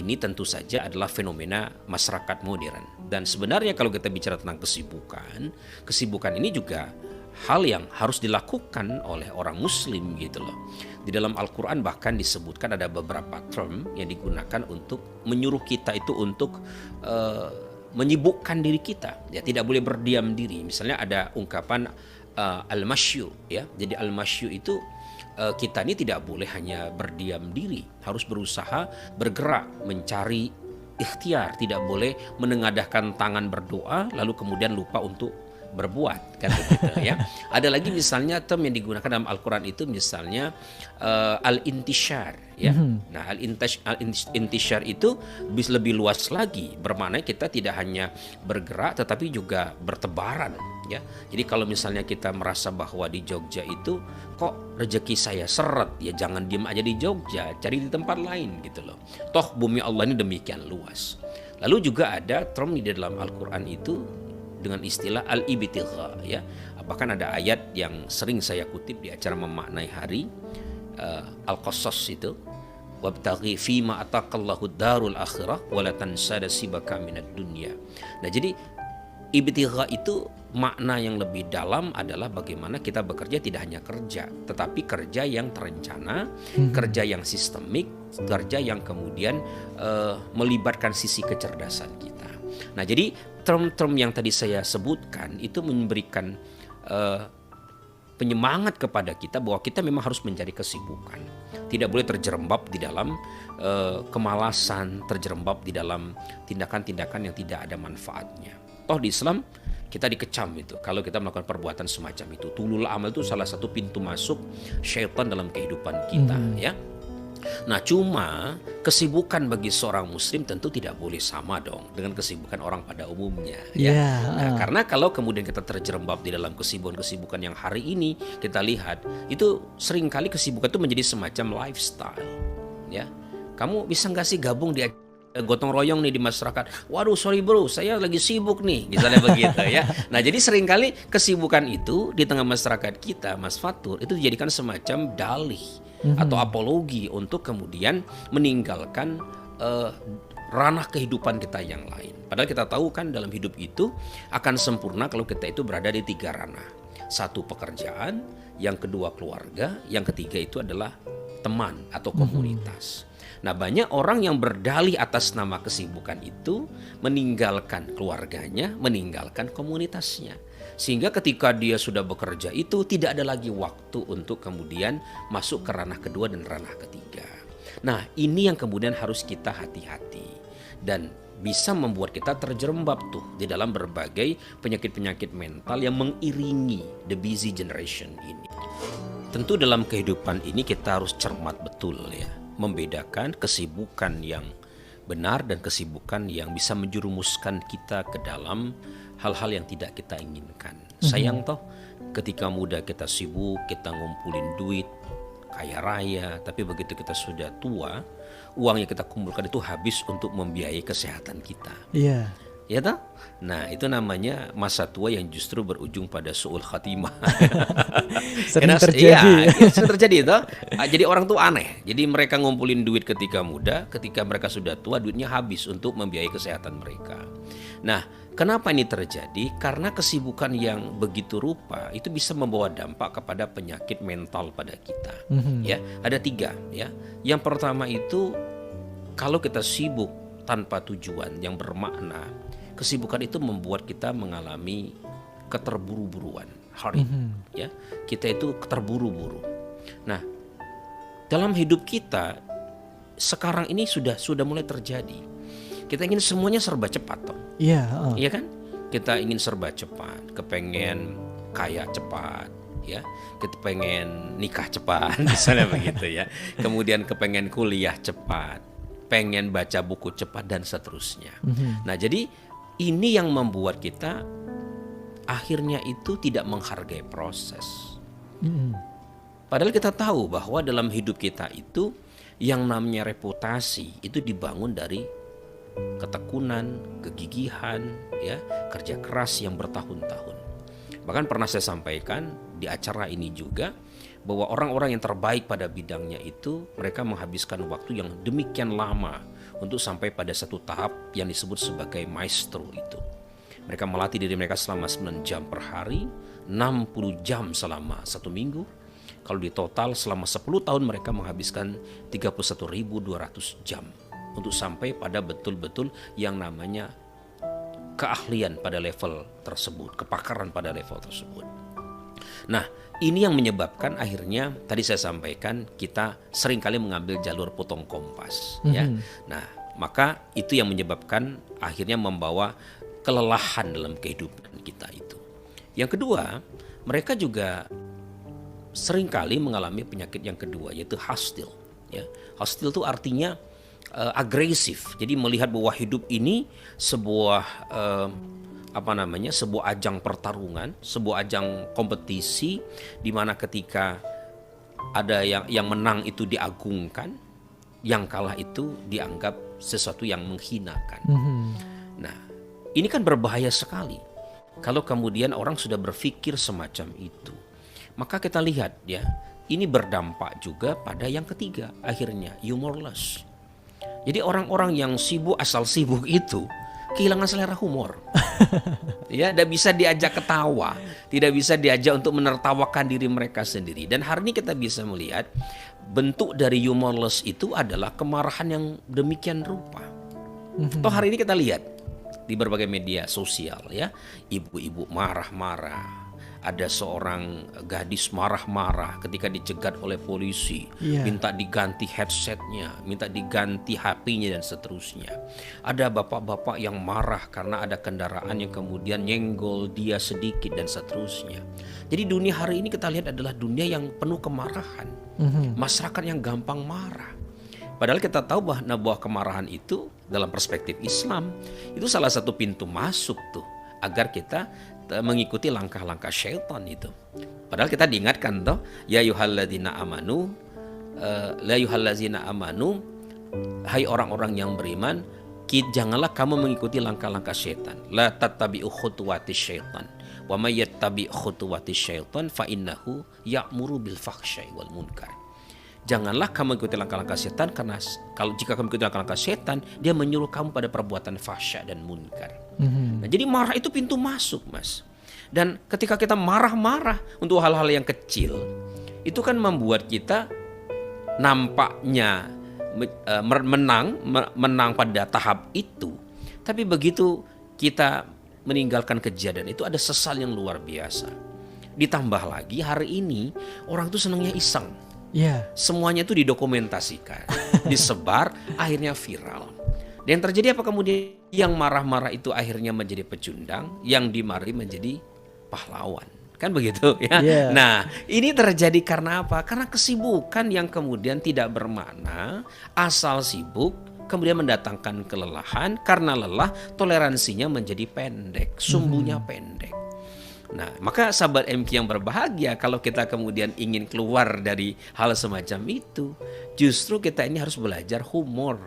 ini tentu saja adalah fenomena masyarakat modern. Dan sebenarnya kalau kita bicara tentang kesibukan ini juga hal yang harus dilakukan oleh orang muslim gitu loh. Di dalam Al-Quran bahkan disebutkan ada beberapa term yang digunakan untuk menyuruh kita itu untuk menyibukkan diri kita. Ya, tidak boleh berdiam diri. Misalnya ada ungkapan al-masyu, ya. Jadi al-masyu itu kita ini tidak boleh hanya berdiam diri, harus berusaha bergerak, mencari ikhtiar, tidak boleh menengadahkan tangan berdoa lalu kemudian lupa untuk berbuat, kan begitu ya. Ada lagi misalnya term yang digunakan dalam Al-Quran itu misalnya al-intishar ya. Nah, al-intishar itu bisa lebih luas lagi, bermakna kita tidak hanya bergerak tetapi juga bertebaran ya. Jadi kalau misalnya kita merasa bahwa di Jogja itu kok rezeki saya seret, ya jangan diem aja di Jogja, cari di tempat lain gitu loh. Toh bumi Allah ini demikian luas. Lalu juga ada term di dalam Al-Quran itu dengan istilah al-ibtigha ya. Bahkan ada ayat yang sering saya kutip di acara memaknai hari Al-Qasas itu, wabtaghi fima ataqallahu darul akhirah wala tansa nasibaka minad dunya. Nah, jadi ibtigha itu makna yang lebih dalam adalah bagaimana kita bekerja tidak hanya kerja, tetapi kerja yang terencana, kerja yang sistemik, kerja yang kemudian melibatkan sisi kecerdasan kita. Nah, jadi term-term yang tadi saya sebutkan itu memberikan penyemangat kepada kita bahwa kita memang harus mencari kesibukan. Tidak boleh terjerembab di dalam kemalasan, terjerembab di dalam tindakan-tindakan yang tidak ada manfaatnya. Toh di Islam kita dikecam itu kalau kita melakukan perbuatan semacam itu. Tulul amal itu salah satu pintu masuk syaitan dalam kehidupan kita ya. Nah, cuma kesibukan bagi seorang muslim tentu tidak boleh sama dong dengan kesibukan orang pada umumnya ya. Nah, karena kalau kemudian kita terjerembab di dalam kesibukan-kesibukan yang hari ini kita lihat, itu seringkali kesibukan itu menjadi semacam lifestyle ya. Kamu bisa nggak sih gabung di gotong royong nih di masyarakat? Waduh, sorry bro, saya lagi sibuk nih, misalnya begitu ya. Nah, jadi seringkali kesibukan itu di tengah masyarakat kita, Mas Fatur, itu dijadikan semacam dalih atau apologi untuk kemudian meninggalkan ranah kehidupan kita yang lain. Padahal kita tahu kan dalam hidup itu akan sempurna kalau kita itu berada di 3 ranah. 1 pekerjaan, yang kedua keluarga, yang ketiga itu adalah teman atau komunitas. Nah, banyak orang yang berdalih atas nama kesibukan itu meninggalkan keluarganya, meninggalkan komunitasnya. Sehingga ketika dia sudah bekerja itu tidak ada lagi waktu untuk kemudian masuk ke ranah kedua dan ranah ketiga. Nah, ini yang kemudian harus kita hati-hati dan bisa membuat kita terjerembab tuh di dalam berbagai penyakit-penyakit mental yang mengiringi the busy generation ini. Tentu dalam kehidupan ini kita harus cermat betul ya, membedakan kesibukan yang benar dan kesibukan yang bisa menjerumuskan kita ke dalam hal-hal yang tidak kita inginkan. Sayang toh ketika muda kita sibuk, kita ngumpulin duit, kaya raya, tapi begitu kita sudah tua, uang yang kita kumpulkan itu habis untuk membiayai kesehatan kita. Iya. Ya toh? Nah, itu namanya masa tua yang justru berujung pada su'ul khatimah. Sering terjadi. Iya, sering terjadi toh. Jadi orang tuh aneh. Jadi mereka ngumpulin duit ketika muda, ketika mereka sudah tua duitnya habis untuk membiayai kesehatan mereka. Nah, kenapa ini terjadi? Karena kesibukan yang begitu rupa itu bisa membawa dampak kepada penyakit mental pada kita. Ya, ada 3 ya. Yang pertama itu kalau kita sibuk tanpa tujuan yang bermakna, kesibukan itu membuat kita mengalami keterburu-buruan, hurry, ya. Kita itu terburu-buru. Nah, dalam hidup kita sekarang ini sudah mulai terjadi. Kita ingin semuanya serba cepat, toh. Iya. Iya kan? Kita ingin serba cepat, kepengen kaya cepat, ya. Kita pengen nikah cepat, misalnya begitu ya. Kemudian kepengen kuliah cepat, pengen baca buku cepat dan seterusnya. Nah, jadi ini yang membuat kita akhirnya itu tidak menghargai proses. Padahal kita tahu bahwa dalam hidup kita itu yang namanya reputasi itu dibangun dari ketekunan, kegigihan, ya, kerja keras yang bertahun-tahun. Bahkan pernah saya sampaikan di acara ini juga bahwa orang-orang yang terbaik pada bidangnya itu mereka menghabiskan waktu yang demikian lama untuk sampai pada satu tahap yang disebut sebagai maestro itu. Mereka melatih diri mereka selama 9 jam per hari, 60 jam selama 1 minggu. Kalau di total selama 10 tahun mereka menghabiskan 31.200 jam untuk sampai pada betul-betul yang namanya keahlian pada level tersebut, kepakaran pada level tersebut. Nah, ini yang menyebabkan akhirnya tadi saya sampaikan kita seringkali mengambil jalur potong kompas, ya. Nah, maka itu yang menyebabkan akhirnya membawa kelelahan dalam kehidupan kita itu. Yang kedua, mereka juga seringkali mengalami penyakit yang kedua, yaitu hostile. Ya, hostile itu artinya agresif. Jadi melihat bahwa hidup ini sebuah sebuah ajang pertarungan, sebuah ajang kompetisi, di mana ketika ada yang menang itu diagungkan, yang kalah itu dianggap sesuatu yang menghinakan. Nah, ini kan berbahaya sekali kalau kemudian orang sudah berpikir semacam itu. Maka kita lihat ya, ini berdampak juga pada yang ketiga, akhirnya humorless. Jadi orang-orang yang sibuk asal sibuk itu kehilangan selera humor. Ya, tidak bisa diajak ketawa, tidak bisa diajak untuk menertawakan diri mereka sendiri. Dan hari ini kita bisa melihat bentuk dari humorless itu adalah kemarahan yang demikian rupa. Toh hari ini kita lihat di berbagai media sosial ya, ibu-ibu marah-marah. Ada seorang gadis marah-marah ketika dicegat oleh polisi, minta diganti headsetnya, minta diganti HP-nya dan seterusnya. Ada bapak-bapak yang marah karena ada kendaraan yang kemudian nyenggol dia sedikit dan seterusnya. Jadi dunia hari ini kita lihat adalah dunia yang penuh kemarahan, masyarakat yang gampang marah. Padahal kita tahu bahwa kemarahan itu dalam perspektif Islam itu salah satu pintu masuk tuh agar kita mengikuti langkah-langkah syaitan itu. Padahal kita diingatkan toh, ya ayyuhalladzina amanu, hai orang-orang yang beriman, janganlah kamu mengikuti langkah-langkah syaitan. La tattabi'u khutuwatis syaitan. Wa may yattabi' khutuwatis syaitan fa innahu ya'muru bil fahsya'i wal munkar. Janganlah kamu mengikuti langkah-langkah setan, karena jika kamu mengikuti langkah-langkah setan, dia menyuruh kamu pada perbuatan fahsya dan munkar. Nah, jadi marah itu pintu masuk, Mas. Dan ketika kita marah-marah untuk hal-hal yang kecil, itu kan membuat kita nampaknya menang pada tahap itu. Tapi begitu kita meninggalkan kejadian itu, ada sesal yang luar biasa. Ditambah lagi hari ini orang tuh senangnya iseng. Semuanya itu didokumentasikan, disebar, akhirnya viral. Dan yang terjadi apa kemudian? Yang marah-marah itu akhirnya menjadi pecundang, yang dimarahi menjadi pahlawan. Kan begitu ya. Nah, ini terjadi karena apa? Karena kesibukan yang kemudian tidak bermakna, asal sibuk kemudian mendatangkan kelelahan. Karena lelah, toleransinya menjadi pendek, sumbunya pendek. Nah, maka sahabat MQ yang berbahagia, kalau kita kemudian ingin keluar dari hal semacam itu, justru kita ini harus belajar humor,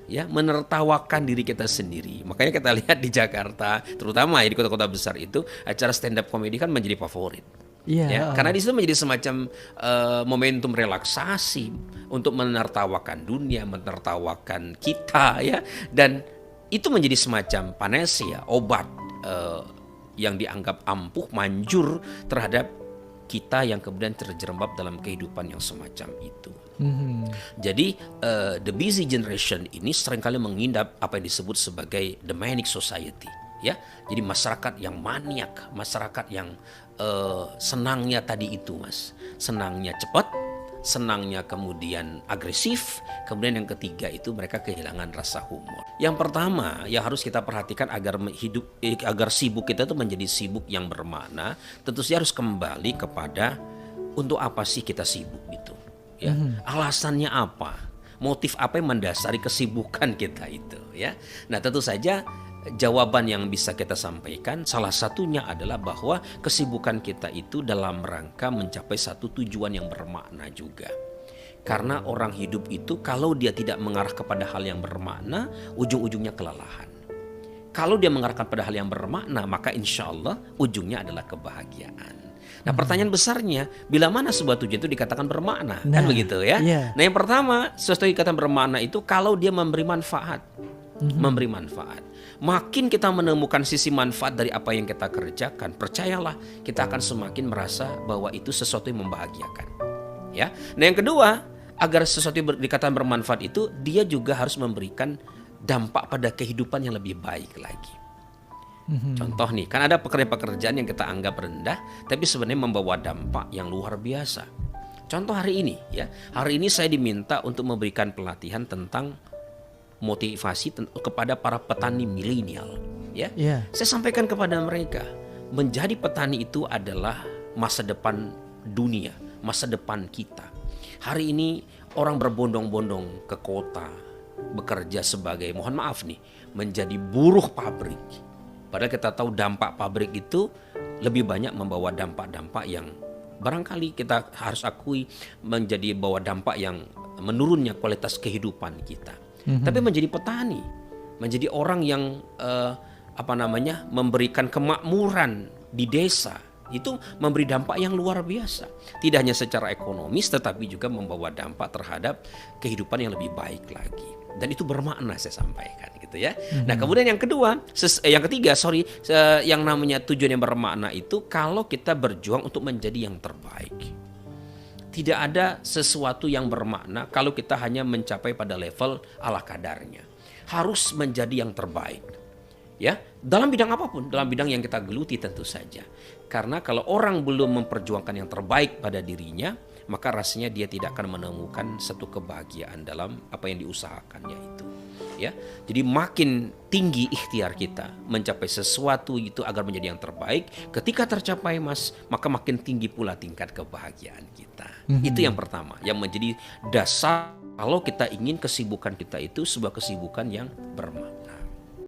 ya, menertawakan diri kita sendiri. Makanya kita lihat di Jakarta, terutama di kota-kota besar itu, acara stand up comedy kan menjadi favorit. Ya, karena di situ menjadi semacam momentum relaksasi untuk menertawakan dunia, menertawakan kita, ya, dan itu menjadi semacam panesia, obat yang dianggap ampuh, manjur terhadap kita yang kemudian terjerembab dalam kehidupan yang semacam itu. Jadi the busy generation ini seringkali mengindap apa yang disebut sebagai the manic society, ya. Jadi masyarakat yang maniak, masyarakat yang senangnya tadi itu, Mas, senangnya cepat, senangnya kemudian agresif, kemudian yang ketiga itu mereka kehilangan rasa humor. Yang pertama yang harus kita perhatikan agar sibuk kita itu menjadi sibuk yang bermakna, tentu saja harus kembali kepada untuk apa sih kita sibuk itu, ya. Alasannya apa? Motif apa yang mendasari kesibukan kita itu, ya. Nah, tentu saja jawaban yang bisa kita sampaikan salah satunya adalah bahwa kesibukan kita itu dalam rangka mencapai satu tujuan yang bermakna juga. Karena orang hidup itu kalau dia tidak mengarah kepada hal yang bermakna, ujung-ujungnya kelelahan. Kalau dia mengarahkan pada hal yang bermakna, maka insya Allah ujungnya adalah kebahagiaan. Nah, pertanyaan besarnya, bila mana sebuah tujuan itu dikatakan bermakna, kan Nah, begitu ya? iya. Nah, yang pertama, sesuatu yang dikatakan bermakna itu kalau dia memberi manfaat. Memberi manfaat. Makin kita menemukan sisi manfaat dari apa yang kita kerjakan, percayalah kita akan semakin merasa bahwa itu sesuatu yang membahagiakan. Ya. Nah, yang kedua, agar sesuatu yang dikatakan bermanfaat itu, dia juga harus memberikan dampak pada kehidupan yang lebih baik lagi. Contoh nih, kan ada pekerjaan-pekerjaan yang kita anggap rendah, tapi sebenarnya membawa dampak yang luar biasa. Contoh hari ini, ya, hari ini saya diminta untuk memberikan pelatihan tentang motivasi kepada para petani milenial. Ya, saya sampaikan kepada mereka, menjadi petani itu adalah masa depan dunia, masa depan kita. Hari ini orang berbondong-bondong ke kota, bekerja sebagai, mohon maaf nih, menjadi buruh pabrik. Padahal kita tahu dampak pabrik itu lebih banyak membawa dampak-dampak yang barangkali kita harus akui menjadi bawa dampak yang menurunnya kualitas kehidupan kita. Tapi menjadi petani, menjadi orang yang memberikan kemakmuran di desa, itu memberi dampak yang luar biasa. Tidak hanya secara ekonomis, tetapi juga membawa dampak terhadap kehidupan yang lebih baik lagi. Dan itu bermakna, saya sampaikan gitu ya. Nah, kemudian yang ketiga, yang namanya tujuan yang bermakna itu kalau kita berjuang untuk menjadi yang terbaik. Tidak ada sesuatu yang bermakna kalau kita hanya mencapai pada level ala kadarnya. Harus menjadi yang terbaik. Ya, dalam bidang apapun, dalam bidang yang kita geluti tentu saja. Karena kalau orang belum memperjuangkan yang terbaik pada dirinya, maka rasanya dia tidak akan menemukan satu kebahagiaan dalam apa yang diusahakannya itu. Ya, jadi makin tinggi ikhtiar kita mencapai sesuatu itu agar menjadi yang terbaik. Ketika tercapai, maka makin tinggi pula tingkat kebahagiaan kita. Itu yang pertama, yang menjadi dasar kalau kita ingin kesibukan kita itu sebuah kesibukan yang bermakna.